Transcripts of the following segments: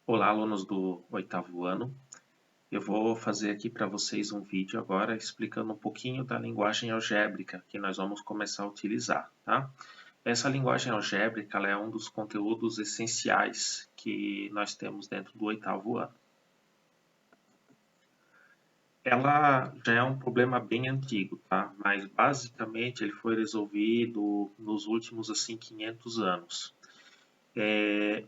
Olá, alunos do oitavo ano. Eu vou fazer aqui para vocês um vídeo agora explicando um pouquinho da linguagem algébrica que nós vamos começar a utilizar, tá? Essa linguagem algébrica ela é um dos conteúdos essenciais que nós temos dentro do oitavo ano. Ela já é um problema bem antigo, tá? Mas basicamente ele foi resolvido nos últimos assim 500 anos.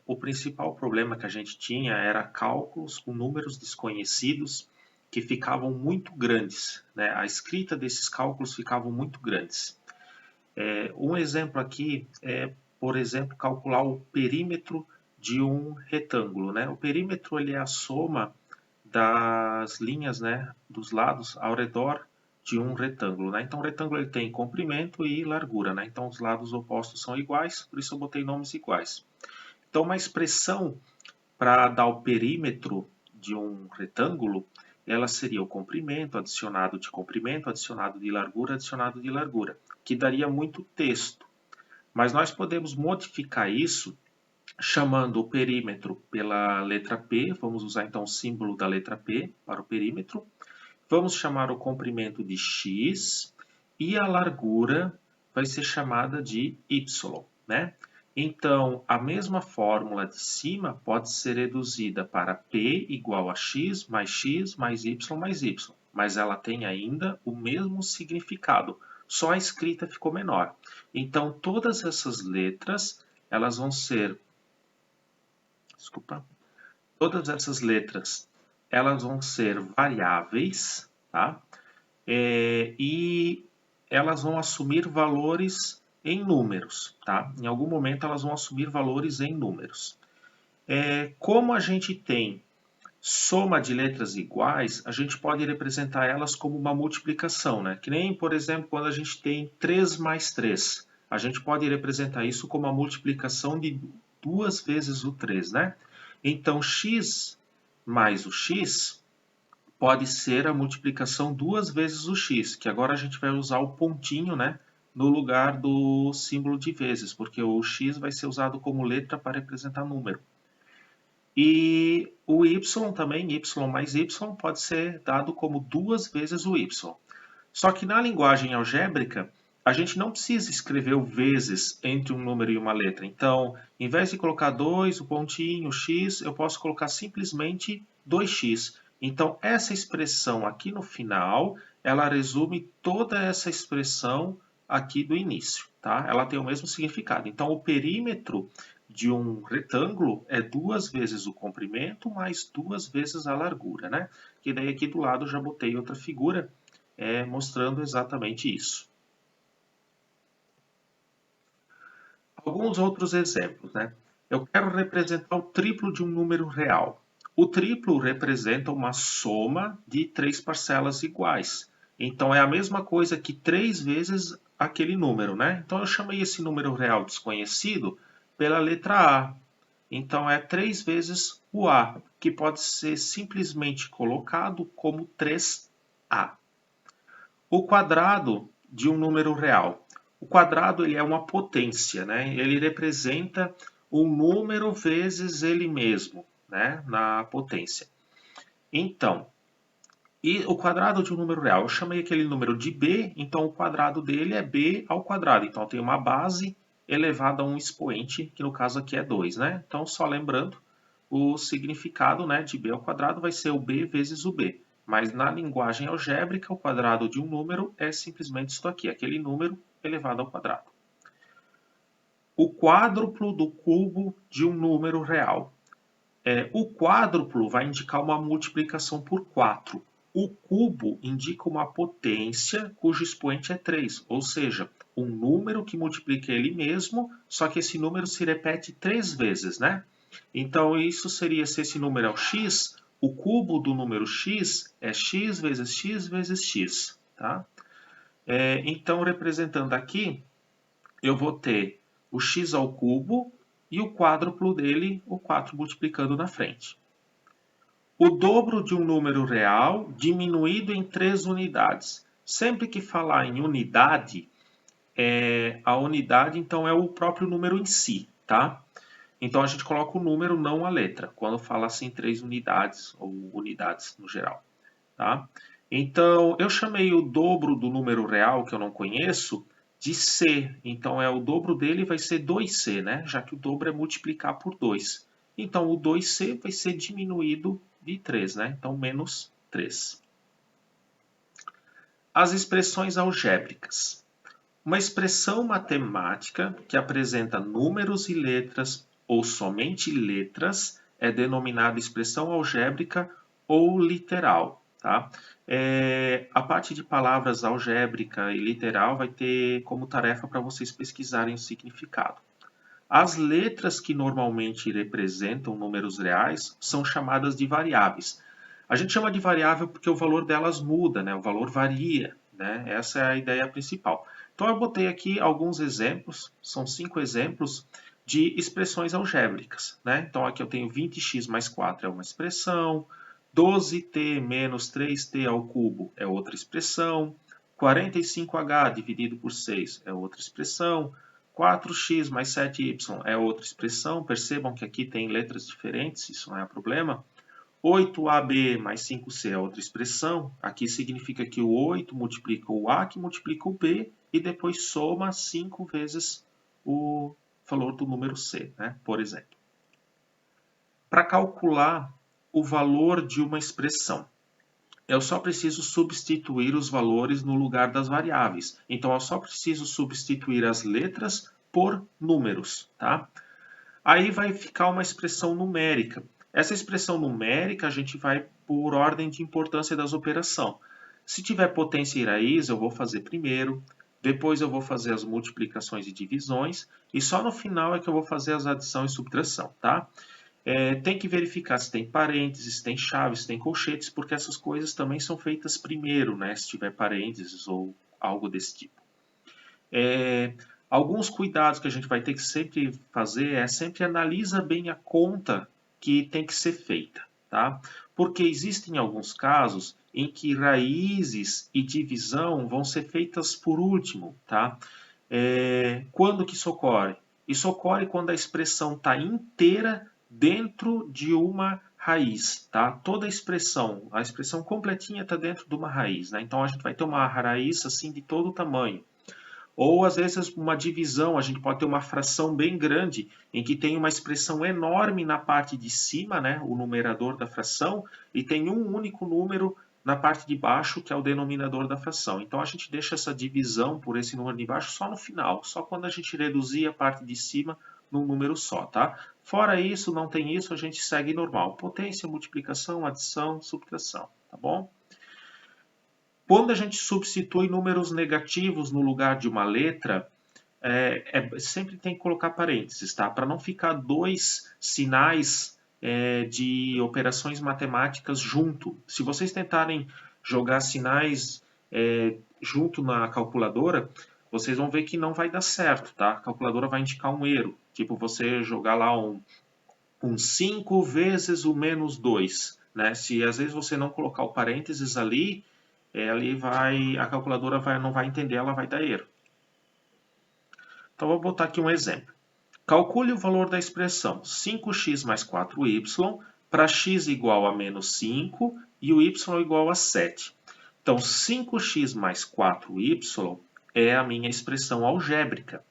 O principal problema que a gente tinha era cálculos com números desconhecidos que ficavam muito grandes, né? A escrita desses cálculos ficavam muito grandes. Um exemplo aqui é, por exemplo, calcular o perímetro de um retângulo, né? O perímetro ele é a soma das linhas, né, dos lados ao redor de um retângulo, né? Então, o retângulo ele tem comprimento e largura, né? Então, os lados opostos são iguais, por isso eu botei nomes iguais. Então, uma expressão para dar o perímetro de um retângulo, ela seria o comprimento adicionado de largura, que daria muito texto. Mas nós podemos modificar isso chamando o perímetro pela letra P, vamos usar então o símbolo da letra P para o perímetro. Vamos chamar o comprimento de x e a largura vai ser chamada de y, né? Então, a mesma fórmula de cima pode ser reduzida para P igual a x mais y, mas ela tem ainda o mesmo significado, só a escrita ficou menor. Então, todas essas letras, elas vão ser, desculpa, todas essas letras, elas vão ser variáveis, tá? E elas vão assumir valores em números, tá? Em algum momento elas vão assumir valores em números. Como a gente tem soma de letras iguais, a gente pode representar elas como uma multiplicação, né? Que nem, por exemplo, quando a gente tem 3 mais 3. A gente pode representar isso como a multiplicação de 2 vezes o 3, né? Então, x mais o x pode ser a multiplicação 2 vezes o x, que agora a gente vai usar o pontinho, né, no lugar do símbolo de vezes, porque o x vai ser usado como letra para representar número. E o y também, y mais y, pode ser dado como 2 vezes o y. Só que na linguagem algébrica, a gente não precisa escrever o vezes entre um número e uma letra. Então, em vez de colocar 2, o pontinho, x, eu posso colocar simplesmente 2x. Então, essa expressão aqui no final, ela resume toda essa expressão aqui do início, tá? Ela tem o mesmo significado. Então, o perímetro de um retângulo é 2 vezes o comprimento mais 2 vezes a largura, né? Que daí aqui do lado eu já botei outra figura mostrando exatamente isso. Alguns outros exemplos, né? Eu quero representar o triplo de um número real. O triplo representa uma soma de 3 parcelas iguais. Então, é a mesma coisa que 3 vezes aquele número, né? Então, eu chamei esse número real desconhecido pela letra A. Então, é 3 vezes o A, que pode ser simplesmente colocado como 3A. O quadrado de um número real. O quadrado ele é uma potência, né? Ele representa um número vezes ele mesmo, né? Na potência. Então, e o quadrado de um número real, eu chamei aquele número de b, então o quadrado dele é b ao quadrado. Então, tem uma base elevada a um expoente, que no caso aqui é 2, né? Então, só lembrando, o significado, né, de b ao quadrado vai ser o b vezes o b. Mas na linguagem algébrica, o quadrado de um número é simplesmente isso aqui, aquele número elevado ao quadrado. O quádruplo do cubo de um número real. O quádruplo vai indicar uma multiplicação por 4. O cubo indica uma potência cujo expoente é 3, ou seja, um número que multiplica ele mesmo, só que esse número se repete 3 vezes, né? Então, isso seria, se esse número é o x, o cubo do número x é x vezes x vezes x, tá? Então, representando aqui, eu vou ter o x ao cubo e o quádruplo dele, o 4 multiplicando na frente. O dobro de um número real diminuído em 3 unidades. Sempre que falar em unidade, a unidade então é o próprio número em si, tá? Então a gente coloca o número, não a letra, quando fala assim 3 unidades ou unidades no geral, tá? Então eu chamei o dobro do número real que eu não conheço de C. Então o dobro dele vai ser 2C, né? Já que o dobro é multiplicar por 2. Então o 2C vai ser diminuído de 3, né? Então menos 3. As expressões algébricas. Uma expressão matemática que apresenta números e letras ou somente letras é denominada expressão algébrica ou literal. Tá? A parte de palavras algébrica e literal vai ter como tarefa para vocês pesquisarem o significado. As letras que normalmente representam números reais são chamadas de variáveis. A gente chama de variável porque o valor delas muda, né? O valor varia, né? Essa é a ideia principal. Então eu botei aqui alguns exemplos, são 5 exemplos de expressões algébricas, né? Então aqui eu tenho 20x mais 4 é uma expressão, 12t menos 3t ao cubo é outra expressão, 45h dividido por 6 é outra expressão, 4x mais 7y é outra expressão. Percebam que aqui tem letras diferentes, isso não é problema. 8ab mais 5c é outra expressão. Aqui significa que o 8 multiplica o a, que multiplica o b, e depois soma 5 vezes o valor do número c, né? Por exemplo. Para calcular o valor de uma expressão, eu só preciso substituir os valores no lugar das variáveis. Então, eu só preciso substituir as letras por números, tá? Aí vai ficar uma expressão numérica. Essa expressão numérica a gente vai por ordem de importância das operações. Se tiver potência e raiz, eu vou fazer primeiro, depois eu vou fazer as multiplicações e divisões, e só no final é que eu vou fazer as adição e subtração, tá? Tem que verificar se tem parênteses, se tem chaves, se tem colchetes, porque essas coisas também são feitas primeiro, né? Se tiver parênteses ou algo desse tipo. Alguns cuidados que a gente vai ter que sempre fazer é sempre analisa bem a conta que tem que ser feita, tá? Porque existem alguns casos em que raízes e divisão vão ser feitas por último, tá? Quando que isso ocorre? Isso ocorre quando a expressão está inteira dentro de uma raiz, tá? Toda a expressão completinha está dentro de uma raiz, né? Então a gente vai ter uma raiz assim de todo o tamanho. Ou às vezes uma divisão, a gente pode ter uma fração bem grande em que tem uma expressão enorme na parte de cima, né, o numerador da fração, e tem um único número na parte de baixo, que é o denominador da fração. Então a gente deixa essa divisão por esse número de baixo só no final, só quando a gente reduzir a parte de cima num número só, tá? Fora isso, não tem isso, a gente segue normal. Potência, multiplicação, adição, subtração, tá bom? Quando a gente substitui números negativos no lugar de uma letra, sempre tem que colocar parênteses, tá? Para não ficar dois sinais de operações matemáticas junto. Se vocês tentarem jogar sinais junto na calculadora, vocês vão ver que não vai dar certo, tá? A calculadora vai indicar um erro. Tipo, você jogar lá um 5 vezes o menos 2, né? Se às vezes você não colocar o parênteses ali, a calculadora não vai entender, ela vai dar erro. Então, vou botar aqui um exemplo. Calcule o valor da expressão 5x mais 4y para x igual a menos 5 e o y igual a 7. Então, 5x mais 4y é a minha expressão algébrica.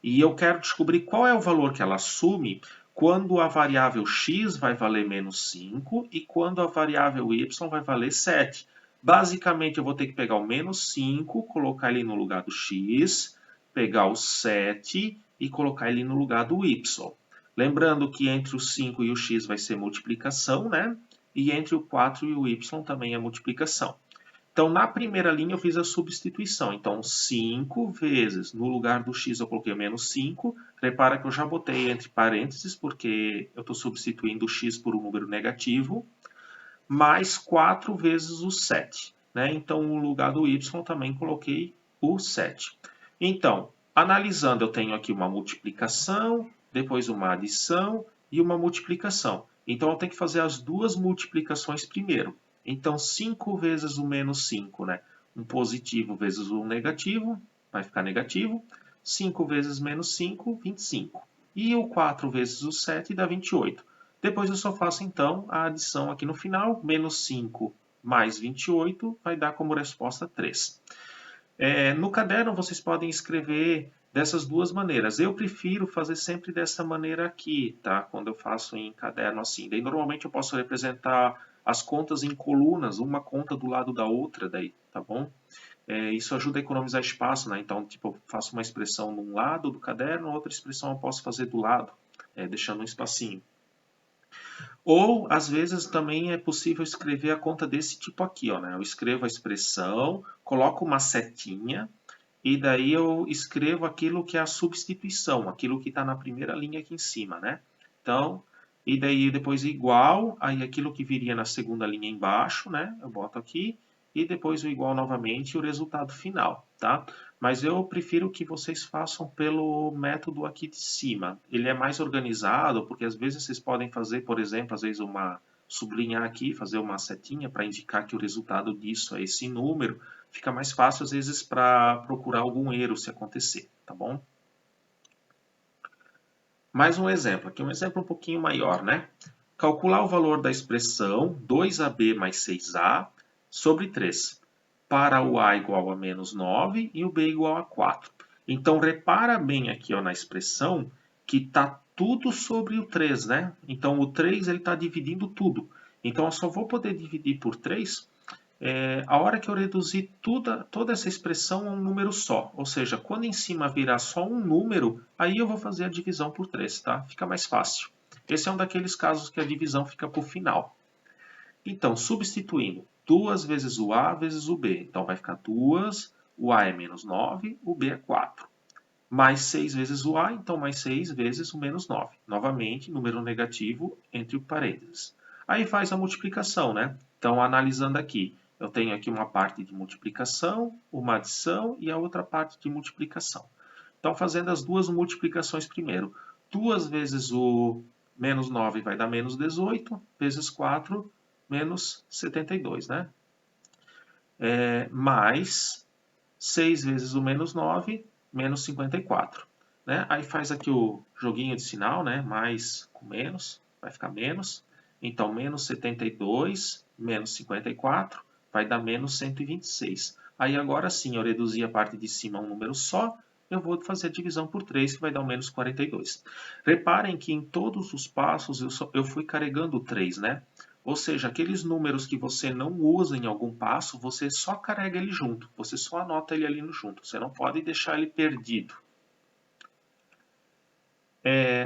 E eu quero descobrir qual é o valor que ela assume quando a variável x vai valer menos 5 e quando a variável y vai valer 7. Basicamente, eu vou ter que pegar o menos 5, colocar ele no lugar do x, pegar o 7 e colocar ele no lugar do y. Lembrando que entre o 5 e o x vai ser multiplicação, né? E entre o 4 e o y também é multiplicação. Então, na primeira linha eu fiz a substituição. Então, 5 vezes, no lugar do x eu coloquei menos 5. Repara que eu já botei entre parênteses, porque eu estou substituindo o x por um número negativo. Mais 4 vezes o 7. Né? Então, no lugar do y também coloquei o 7. Então, analisando, eu tenho aqui uma multiplicação, depois uma adição e uma multiplicação. Então, eu tenho que fazer as duas multiplicações primeiro. Então, 5 vezes o menos 5, né? Um positivo vezes um negativo, vai ficar negativo. 5 vezes menos 5, 25. e o 4 vezes o 7 dá 28. Depois eu só faço, então, a adição aqui no final, menos 5 mais 28 vai dar como resposta 3. No caderno vocês podem escrever dessas duas maneiras. Eu prefiro fazer sempre dessa maneira aqui, tá? Quando eu faço em caderno assim. Daí normalmente eu posso representar as contas em colunas, uma conta do lado da outra, daí, tá bom? Isso ajuda a economizar espaço, né? Então, tipo, eu faço uma expressão num lado do caderno, outra expressão eu posso fazer do lado, deixando um espacinho. Ou, às vezes, também é possível escrever a conta desse tipo aqui, ó, né? Eu escrevo a expressão, coloco uma setinha, e daí eu escrevo aquilo que é a substituição, aquilo que está na primeira linha aqui em cima, né? Então, e daí depois igual, aí aquilo que viria na segunda linha embaixo, né? Eu boto aqui, e depois o igual novamente e o resultado final, tá? Mas eu prefiro que vocês façam pelo método aqui de cima. Ele é mais organizado, porque às vezes vocês podem fazer, por exemplo, às vezes sublinhar aqui, fazer uma setinha para indicar que o resultado disso é esse número. Fica mais fácil, às vezes, para procurar algum erro se acontecer, tá bom? Mais um exemplo, aqui um exemplo um pouquinho maior, né? Calcular o valor da expressão 2ab mais 6a sobre 3, para o a igual a menos 9 e o b igual a 4. Então, repara bem aqui ó, na expressão que está tudo sobre o 3, né? Então, o 3 está dividindo tudo. Então, eu só vou poder dividir por 3 a hora que eu reduzir toda essa expressão a um número só. Ou seja, quando em cima virar só um número, aí eu vou fazer a divisão por 3, tá? Fica mais fácil. Esse é um daqueles casos que a divisão fica para o final. Então, substituindo 2 vezes o A vezes o B. Então, vai ficar 2, o A é menos 9, o B é 4. Mais 6 vezes o A, então mais 6 vezes o menos 9. Novamente, número negativo entre parênteses. Aí faz a multiplicação, né? Então, analisando aqui, eu tenho aqui uma parte de multiplicação, uma adição e a outra parte de multiplicação. Então, fazendo as duas multiplicações primeiro. 2 vezes o menos 9 vai dar menos 18, vezes 4, menos 72, né? Mais 6 vezes o menos 9, menos 54. Né? Aí faz aqui o joguinho de sinal, né? Mais com menos, vai ficar menos. Então, menos 72, menos 54, vai dar menos 126. Aí agora sim, eu reduzi a parte de cima a um número só, eu vou fazer a divisão por 3, que vai dar o menos 42. Reparem que em todos os passos eu fui carregando o 3, né? Ou seja, aqueles números que você não usa em algum passo, você só carrega ele junto, você só anota ele ali no junto, você não pode deixar ele perdido.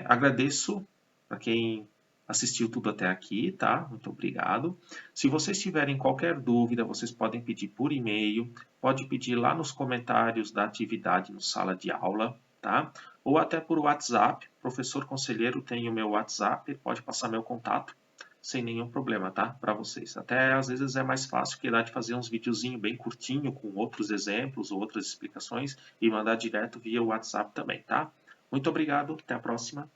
Agradeço para quem assistiu tudo até aqui, tá? Muito obrigado. Se vocês tiverem qualquer dúvida, vocês podem pedir por e-mail, pode pedir lá nos comentários da atividade no sala de aula, tá? Ou até por WhatsApp. Professor Conselheiro tem o meu WhatsApp, pode passar meu contato sem nenhum problema, tá? Para vocês. Até às vezes é mais fácil que dá de fazer uns videozinhos bem curtinho com outros exemplos ou outras explicações e mandar direto via WhatsApp também, tá? Muito obrigado, até a próxima.